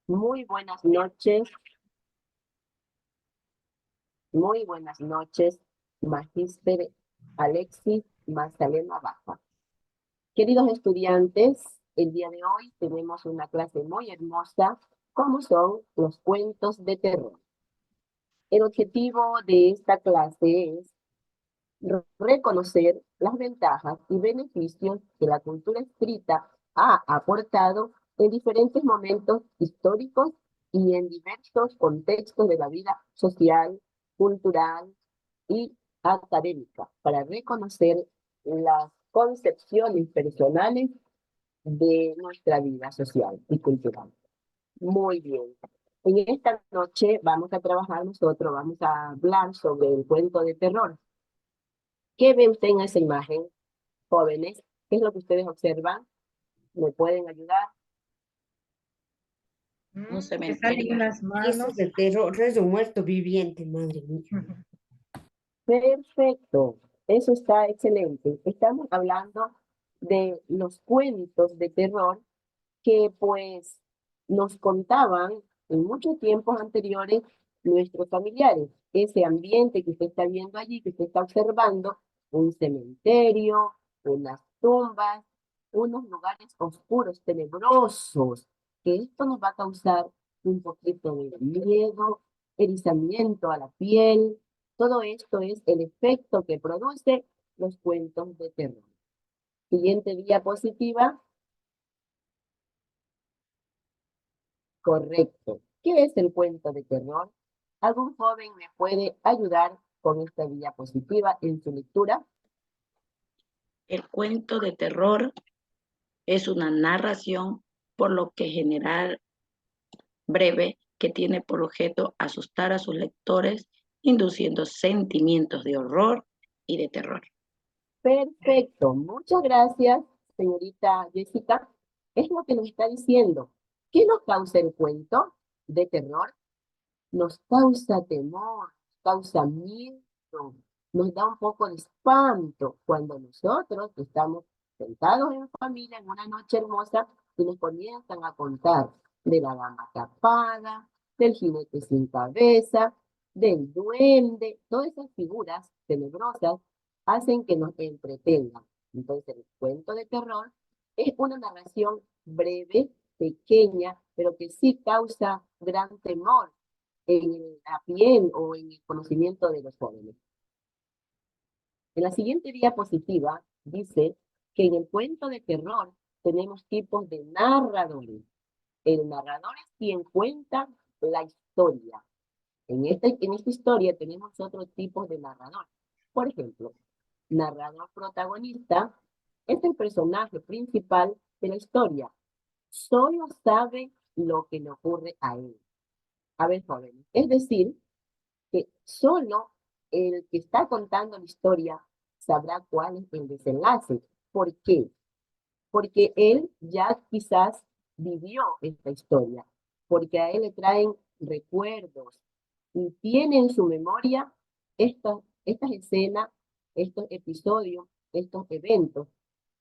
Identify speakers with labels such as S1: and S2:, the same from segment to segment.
S1: Muy buenas noches, Magíster Alexis Magdalena Baja. Queridos estudiantes, el día de hoy tenemos una clase muy hermosa, como son los cuentos de terror. El objetivo de esta clase es reconocer las ventajas y beneficios que la cultura escrita ha aportado en diferentes momentos históricos y en diversos contextos de la vida social, cultural y académica, para reconocer las concepciones personales de nuestra vida social y cultural. Muy bien. En esta noche vamos a trabajar nosotros, vamos a hablar sobre el cuento de terror. ¿Qué ve usted en esa imagen, jóvenes? ¿Qué es lo que ustedes observan? ¿Me pueden ayudar?
S2: Un
S3: Me salen
S2: cementerio.
S3: unas
S4: Eso es
S3: manos.
S4: de terror, es de un muerto viviente, madre mía.
S1: Perfecto. Eso está excelente. Estamos hablando de los cuentos de terror que pues nos contaban en muchos tiempos anteriores nuestros familiares. Ese ambiente que usted está viendo allí, que usted está observando, un cementerio, unas tumbas, unos lugares oscuros, tenebrosos, que esto nos va a causar un poquito de miedo, erizamiento a la piel. Todo esto es el efecto que produce los cuentos de terror. Siguiente diapositiva. Correcto. ¿Qué es el cuento de terror? ¿Algún joven me puede ayudar con esta diapositiva en su lectura?
S2: El cuento de terror es una narración, por lo que general breve, que tiene por objeto asustar a sus lectores, induciendo sentimientos de horror y de terror.
S1: Perfecto. Muchas gracias, señorita Jessica. Es lo que nos está diciendo. ¿Qué nos causa el cuento de terror? Nos causa temor, causa miedo, nos da un poco de espanto cuando nosotros estamos sentados en familia en una noche hermosa y nos comienzan a contar de la dama tapada, del jinete sin cabeza, del duende, todas esas figuras tenebrosas hacen que nos entretengan. Entonces, el cuento de terror es una narración breve, pequeña, pero que sí causa gran temor en la piel o en el conocimiento de los jóvenes. En la siguiente diapositiva dice que en el cuento de terror tenemos tipos de narradores. El narrador es quien cuenta la historia. En esta historia tenemos otros tipos de narrador. Por ejemplo, narrador protagonista es el personaje principal de la historia. Solo sabe lo que le ocurre a él. A ver, jóvenes. Es decir, que solo el que está contando la historia sabrá cuál es el desenlace. ¿Por qué? Porque él ya quizás vivió esta historia, porque a él le traen recuerdos y tiene en su memoria estas escenas, estos episodios, estos eventos,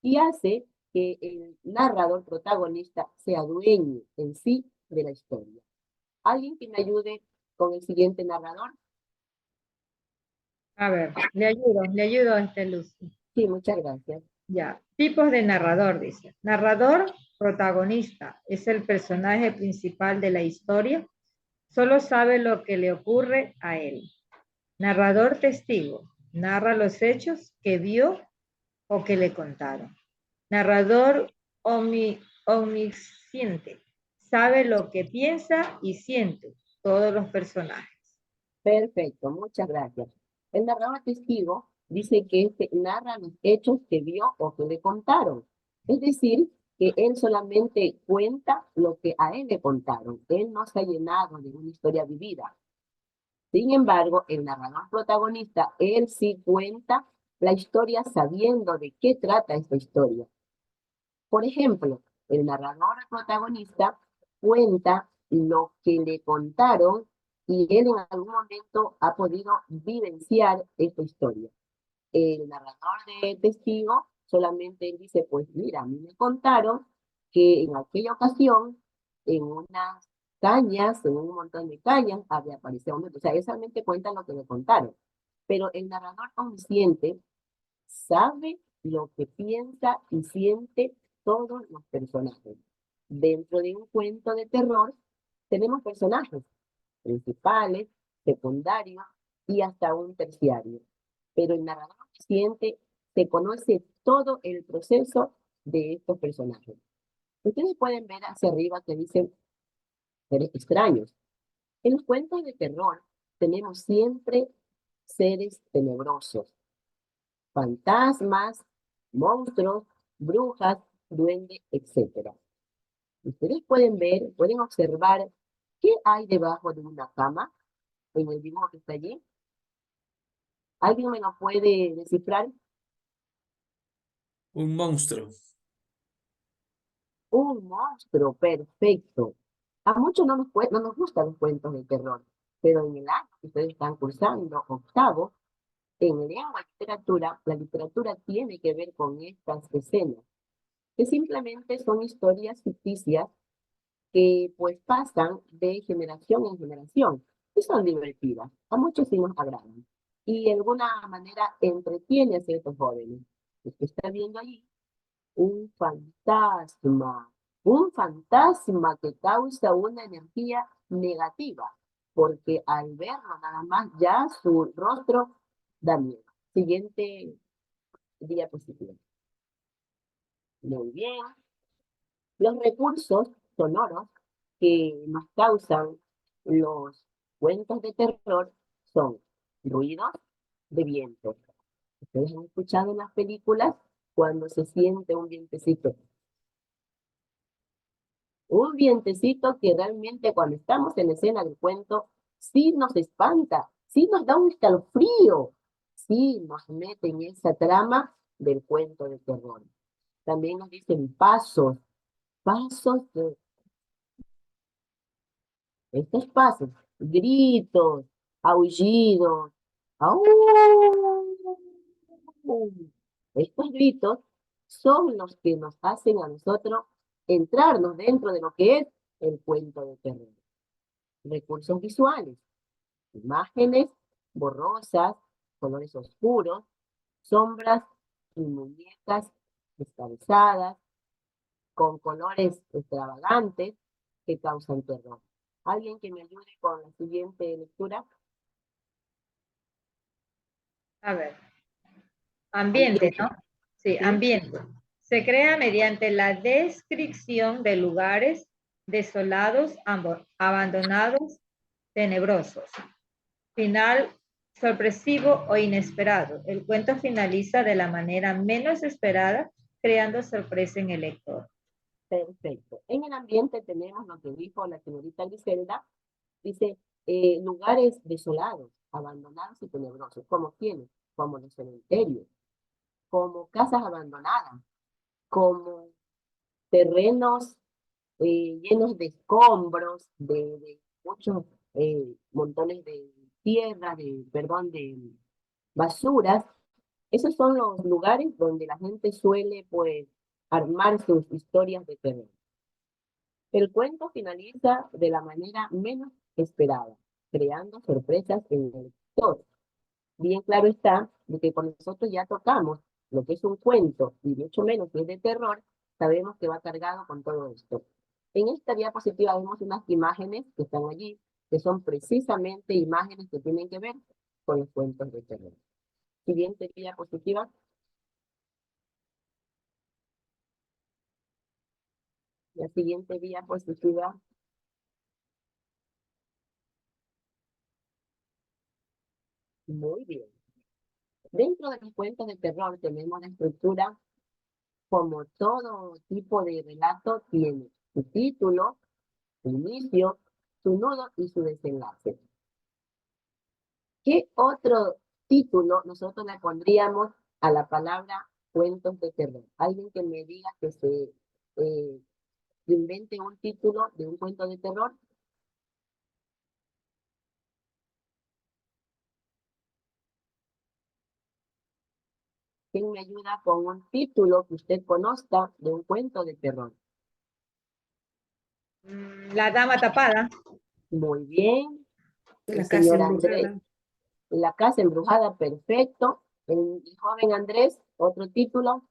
S1: y hace que el narrador protagonista sea dueño en sí de la historia. ¿Alguien que me ayude con el siguiente narrador?
S3: A ver, le ayudo a este Lucy.
S1: Sí, muchas gracias.
S3: Ya, tipos de narrador, dice. Narrador, protagonista, es el personaje principal de la historia, solo sabe lo que le ocurre a él. Narrador testigo, narra los hechos que vio o que le contaron. Narrador omnisciente, sabe lo que piensa y siente todos los personajes.
S1: Perfecto, muchas gracias. El narrador testigo dice que este narra los hechos que vio o que le contaron. Es decir, que él solamente cuenta lo que a él le contaron. Él no se ha llenado de una historia vivida. Sin embargo, el narrador protagonista, él sí cuenta la historia sabiendo de qué trata esta historia. Por ejemplo, el narrador protagonista cuenta lo que le contaron y él en algún momento ha podido vivenciar esta historia. El narrador de testigo solamente dice, pues mira, a mí me contaron que en aquella ocasión, en unas cañas, en un montón de cañas, había aparecido un... O sea, ellos solamente cuentan lo que me contaron. Pero el narrador omnisciente sabe lo que piensa y siente todos los personajes. Dentro de un cuento de terror tenemos personajes principales, secundarios y hasta un terciario. Pero el narrador omnisciente se conoce todo el proceso de estos personajes. Ustedes pueden ver hacia arriba que dicen seres extraños. En los cuentos de terror tenemos siempre seres tenebrosos, fantasmas, monstruos, brujas, duendes, etc. Ustedes pueden ver, pueden observar qué hay debajo de una cama en el dibujo que está allí. ¿Alguien me lo puede descifrar?
S5: Un monstruo.
S1: Un monstruo, perfecto. A muchos no nos gustan los cuentos de terror, pero en el año que ustedes están cursando, octavo, en lengua y literatura, la literatura tiene que ver con estas escenas, que simplemente son historias ficticias que pues pasan de generación en generación y son divertidas. A muchos sí nos agradan y de alguna manera entretiene a ciertos jóvenes. Usted está viendo ahí un fantasma que causa una energía negativa, porque al verlo nada más ya su rostro da miedo. Siguiente diapositiva. Muy bien. Los recursos sonoros que nos causan los cuentos de terror son ruidos de viento. Ustedes han escuchado en las películas cuando se siente un vientecito. Un vientecito que realmente cuando estamos en escena del cuento, sí nos espanta, sí nos da un escalofrío, sí nos mete en esa trama del cuento de terror. También nos dicen pasos, pasos de estos pasos, gritos, aullidos, ¡au! Estos gritos son los que nos hacen a nosotros entrarnos dentro de lo que es el cuento de terror. Recursos visuales, imágenes borrosas, colores oscuros, sombras y muñecas descabezadas, con colores extravagantes que causan terror. ¿Alguien que me ayude con la siguiente lectura?
S3: A ver, ambiente, ¿no? Sí,
S1: ¿Sí?
S3: ambiente. Se crea mediante la descripción de lugares desolados, abandonados, tenebrosos. Final sorpresivo o inesperado. El cuento finaliza de la manera menos esperada, creando sorpresa en el lector.
S1: Perfecto. En el ambiente tenemos lo que dijo la señorita Griselda, dice lugares desolados, abandonados y tenebrosos. ¿Como quiénes? Como los cementerios, como casas abandonadas, como terrenos llenos de escombros, de muchos montones de tierra, perdón, de basuras. Esos son los lugares donde la gente suele, pues, armar sus historias de terror. El cuento finaliza de la manera menos esperada, creando sorpresas en el lector. Bien claro está de que cuando nosotros ya tocamos lo que es un cuento, y mucho menos que es de terror, sabemos que va cargado con todo esto. En esta diapositiva vemos unas imágenes que están allí, que son precisamente imágenes que tienen que ver con los cuentos de terror. Siguiente diapositiva. La siguiente diapositiva. Muy bien. Dentro de los cuentos de terror tenemos la estructura, como todo tipo de relato, tiene su título, su inicio, su nudo y su desenlace. ¿Qué otro título nosotros le pondríamos a la palabra cuentos de terror? Alguien que me diga que se invente un título de un cuento de terror. ¿Quién me ayuda con un título que usted conozca de un cuento de terror?
S3: La dama tapada.
S1: Muy bien.
S4: La
S1: El
S4: casa
S1: señor Andrés.
S4: embrujada.
S1: La casa embrujada, perfecto. El joven Andrés, otro título.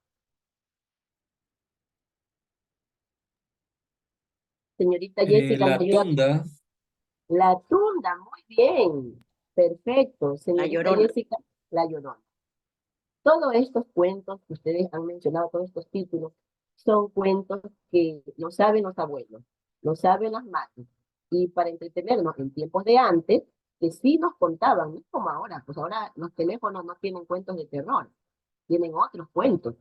S1: Señorita Jessica,
S5: La
S1: ¿me ayuda?
S5: tunda.
S1: La tunda, muy bien. Perfecto. Señorita
S2: Llorona.
S1: Jessica, la Llorona. Todos estos cuentos que ustedes han mencionado, todos estos títulos, son cuentos que lo saben los abuelos, lo saben las madres. Y para entretenernos en tiempos de antes, que sí nos contaban, no es como ahora, pues ahora los teléfonos no tienen cuentos de terror, tienen otros cuentos.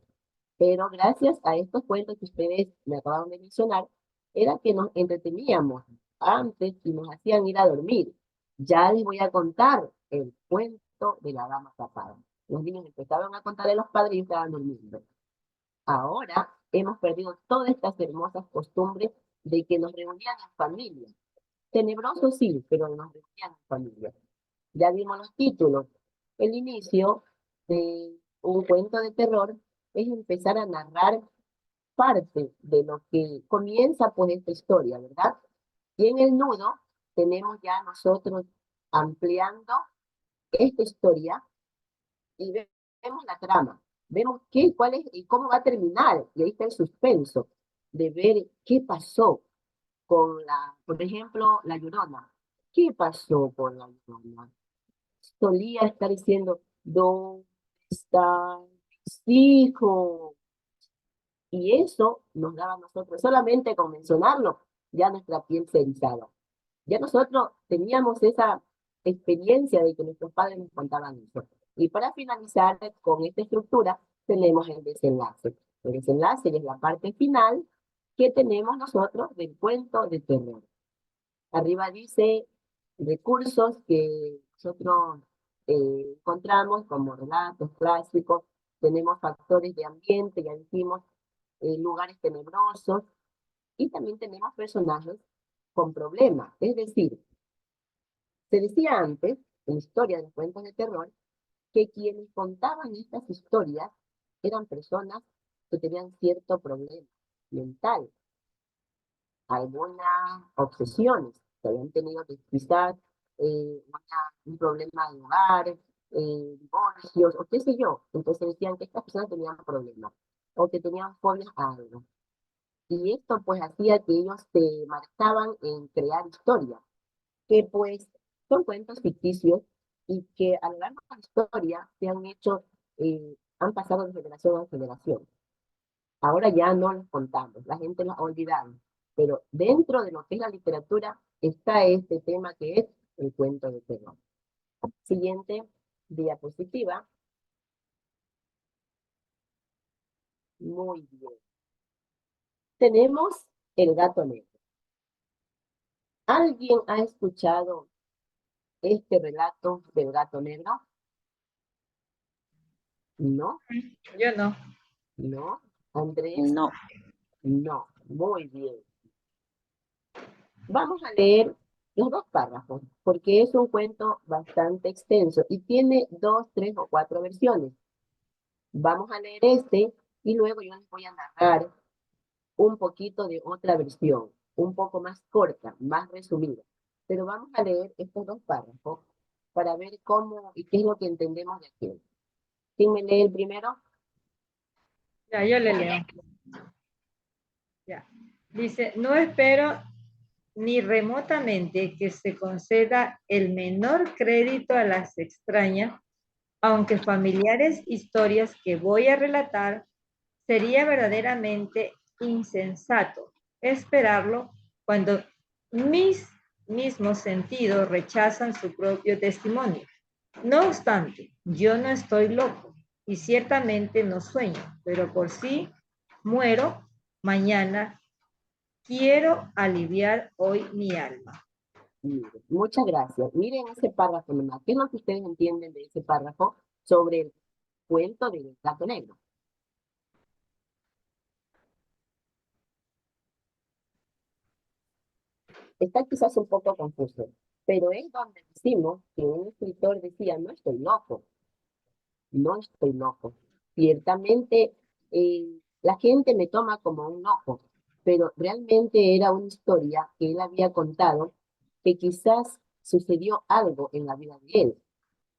S1: Pero gracias a estos cuentos que ustedes me acaban de mencionar, era que nos entreteníamos antes y nos hacían ir a dormir. Ya les voy a contar el cuento de la dama tapada. Los niños empezaban a contarle a los padres y estaban durmiendo. Ahora hemos perdido todas estas hermosas costumbres de que nos reunían en familia. Tenebroso sí, pero nos reunían en familia. Ya vimos los títulos. El inicio de un cuento de terror es empezar a narrar parte de lo que comienza pues esta historia, ¿verdad? Y en el nudo tenemos ya nosotros ampliando esta historia y vemos la trama, vemos qué, cuál es y cómo va a terminar. Y ahí está el suspenso de ver qué pasó con la, por ejemplo, la Llorona. ¿Qué pasó con la Llorona? Solía estar diciendo, ¿dónde están mis hijos? Y eso nos daba a nosotros, solamente con mencionarlo, ya nuestra piel se erizaba. Ya nosotros teníamos esa experiencia de que nuestros padres nos contaban eso. Y para finalizar con esta estructura, tenemos el desenlace. El desenlace es la parte final que tenemos nosotros del cuento de terror. Arriba dice recursos que nosotros encontramos como relatos clásicos, tenemos factores de ambiente, ya dijimos, lugares tenebrosos, y también tenemos personajes con problemas. Es decir, se decía antes, en la historia de los cuentos de terror, que quienes contaban estas historias eran personas que tenían cierto problema mental, algunas obsesiones, que habían tenido quizás un problema de hogar, divorcios, o qué sé yo. Entonces decían que estas personas tenían problemas, o que tenían fobias a algo. Y esto pues hacía que ellos se marcaban en crear historias, que pues son cuentos ficticios y que a lo largo de la historia se han hecho, han pasado de generación en generación. Ahora ya no los contamos, la gente los ha olvidado, pero dentro de lo que es la literatura está este tema que es el cuento de terror. Siguiente diapositiva. Muy bien. Tenemos el gato negro. ¿Alguien ha escuchado este relato del gato negro? ¿No?
S3: Yo no.
S1: ¿No? Andrés,
S2: No.
S1: no. Muy bien. Vamos a leer los dos párrafos, porque es un cuento bastante extenso y tiene 2, 3 o 4 versiones. Vamos a leer este y luego yo les voy a narrar un poquito de otra versión, un poco más corta, más resumida. Pero vamos a leer estos dos párrafos para ver cómo y qué es lo que entendemos de aquí. ¿Quién me lee el primero?
S3: Ya, yo le leo. Ya. Dice, no espero ni remotamente que se conceda el menor crédito a las extrañas, aunque familiares historias que voy a relatar, sería verdaderamente insensato esperarlo cuando mis mismos sentidos rechazan su propio testimonio. No obstante, yo no estoy loco y ciertamente no sueño, pero por sí muero mañana. Quiero aliviar hoy mi alma.
S1: Miren, muchas gracias. Miren ese párrafo nomás. ¿Qué es lo que ustedes entienden de ese párrafo sobre el cuento del gato negro? Está quizás un poco confuso, pero es donde decimos que un escritor decía, no estoy loco, no estoy loco. Ciertamente, la gente me toma como un loco, pero realmente era una historia que él había contado que quizás sucedió algo en la vida de él.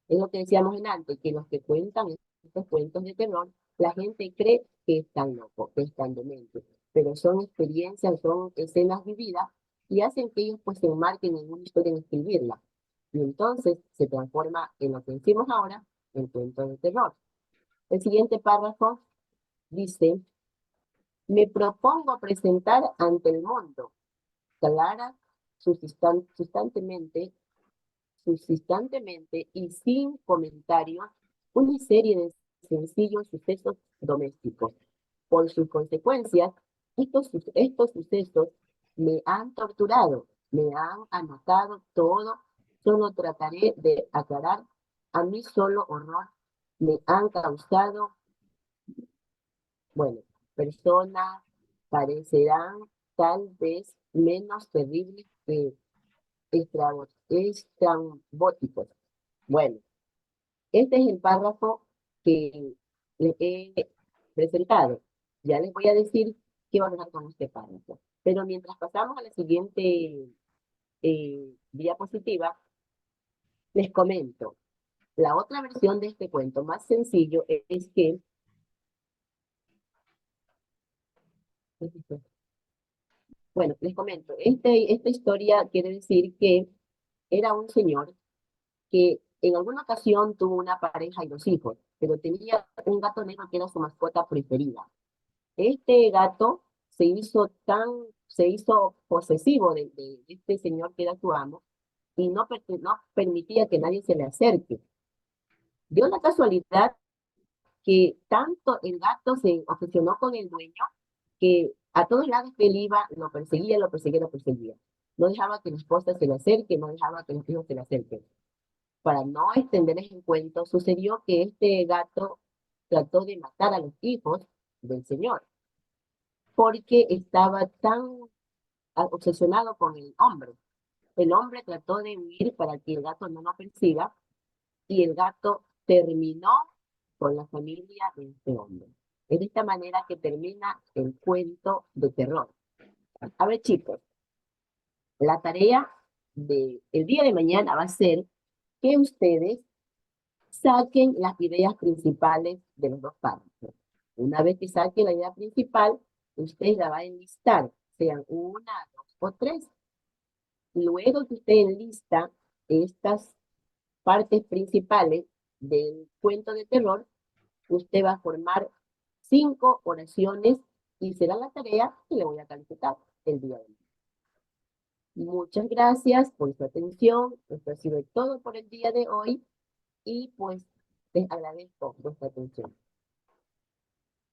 S1: Es lo que decíamos en antes, que los que cuentan estos cuentos de terror, la gente cree que están locos, que están dementes, pero son experiencias, son escenas vividas y hacen que ellos pues se enmarquen en una historia en escribirla. Y entonces se transforma en lo que decimos ahora, en cuento de terror. El siguiente párrafo dice, me propongo presentar ante el mundo, clara, subsistantemente y sin comentarios, una serie de sencillos sucesos domésticos. Por sus consecuencias, estos sucesos me han torturado, me han anotado todo, solo trataré de aclarar, a mí solo horror me han causado, bueno, personas parecerán tal vez menos terribles que estrambóticos. Bueno, este es el párrafo que les he presentado. Ya les voy a decir qué va a pasar con este párrafo. Pero mientras pasamos a la siguiente diapositiva, les comento. La otra versión de este cuento, más sencillo, es que... Bueno, les comento. Esta historia quiere decir que era un señor que en alguna ocasión tuvo una pareja y dos hijos, pero tenía un gato negro que era su mascota preferida. Este gato se hizo posesivo de este señor que era su amo y no permitía que nadie se le acerque. Dio la casualidad que tanto el gato se obsesionó con el dueño que a todos lados que él iba lo perseguía, lo perseguía, lo perseguía. No dejaba que la esposa se le acerque, no dejaba que los hijos se le acerquen. Para no extenderles el cuento, sucedió que este gato trató de matar a los hijos del señor, porque estaba tan obsesionado con el hombre. El hombre trató de huir para que el gato no lo persiga, y el gato terminó con la familia de este hombre. Es de esta manera que termina el cuento de terror. A ver, chicos, la tarea del día de mañana va a ser que ustedes saquen las ideas principales de los dos párrafos. Una vez que saquen la idea principal, usted la va a enlistar, sean una, dos o tres. Luego que usted enlista estas partes principales del cuento de terror, usted va a formar 5 oraciones y será la tarea que le voy a calificar el día de hoy. Muchas gracias por su atención. Esto ha sido todo por el día de hoy y pues les agradezco vuestra atención.